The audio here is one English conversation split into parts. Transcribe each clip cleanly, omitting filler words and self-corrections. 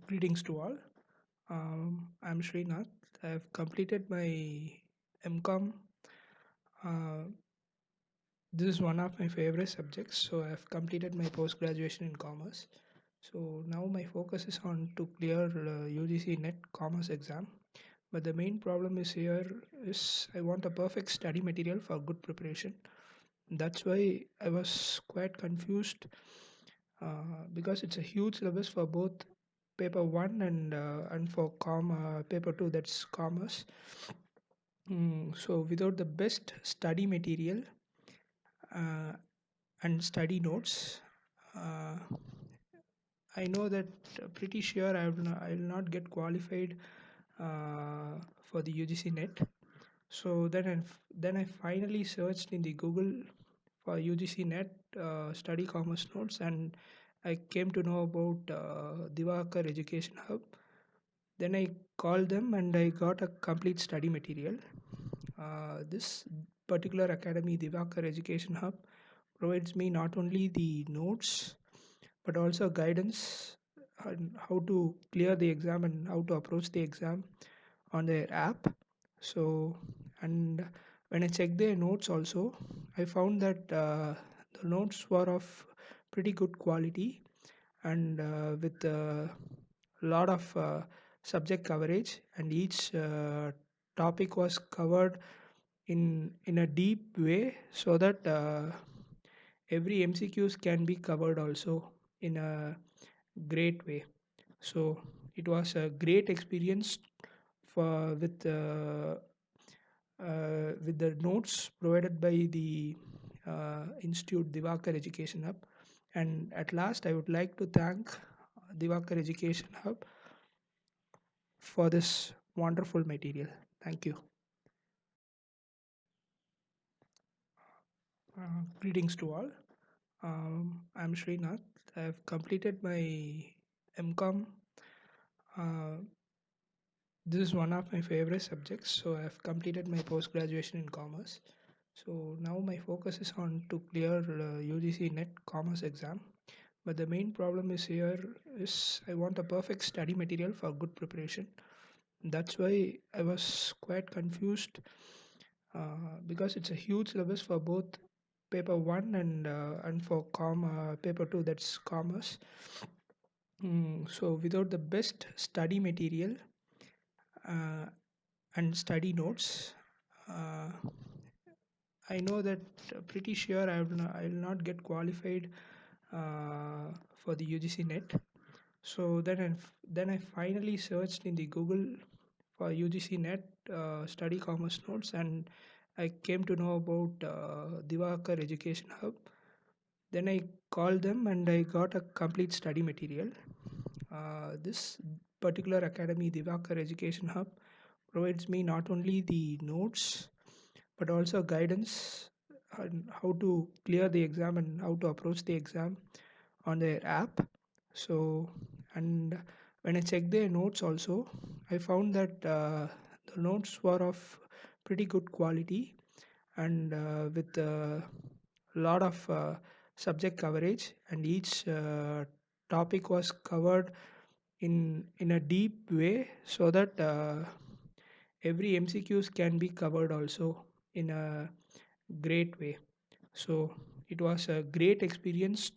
Greetings to all. I'm Srinath. I've completed my MCom. Uh, this is one of my favorite subjects, so I've completed my post graduation in commerce. So now my focus is on to clear UGC NET commerce exam. But the main problem is here is I want a perfect study material for good preparation. That's why I was quite confused because it's a huge syllabus for both paper one and for paper two, that's commerce. So without the best study material uh, and study notes, uh, I know that pretty sure I will not get qualified for the UGC NET. So then I finally searched in the Google for UGC NET study commerce notes, and I came to know about Divakar Education Hub. Then I called them and I got a complete study material. This particular academy, Divakar Education Hub, provides me not only the notes but also guidance on how to clear the exam and how to approach the exam on their app. So, and when I checked their notes also, I found that the notes were of pretty good quality and with a lot of subject coverage, and each topic was covered in a deep way so that every MCQs can be covered also in a great way. So it was a great experience for with the notes provided by the Institute Divakar Education Hub. And at last, I would like to thank Divakar Education Hub for this wonderful material. Thank you. Greetings to all. I'm Srinath. I've completed my MCom. Uh, this is one of my favorite subjects, so I've completed my post graduation in commerce. So now my focus is on to clear UGC NET commerce exam. But the main problem is here is I want a perfect study material for good preparation. That's why I was quite confused because it's a huge syllabus for both paper one and for paper two, that's commerce. So without the best study material uh, and study notes, uh, I know that pretty sure I will not get qualified for the UGC NET. So then I finally searched in the Google for UGC NET study commerce notes, and I came to know about Divakar Education Hub. Then I called them and I got a complete study material. This particular academy, Divakar Education Hub, provides me not only the notes but also guidance on how to clear the exam and how to approach the exam on their app. So, and when I checked their notes also, I found that the notes were of pretty good quality and with a lot of subject coverage, and each topic was covered in a deep way so that every MCQs can be covered also in a great way. So it was a great experience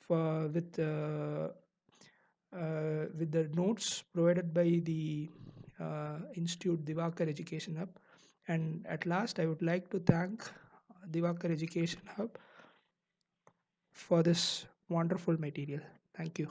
for with the notes provided by the Institute Divakar Education Hub. And at last, I would like to thank Divakar Education Hub for this wonderful material. Thank you.